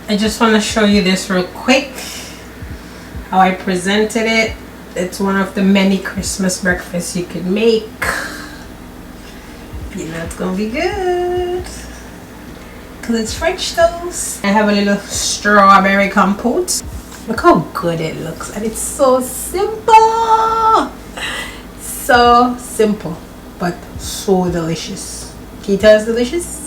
I just want to show you this real quick, how I presented it. It's one of the many Christmas breakfasts you could make. You know it's gonna be good because it's French toast. I have a little strawberry compote. Look how good it looks, and it's so simple. So simple, but so delicious. Can you tell it's delicious?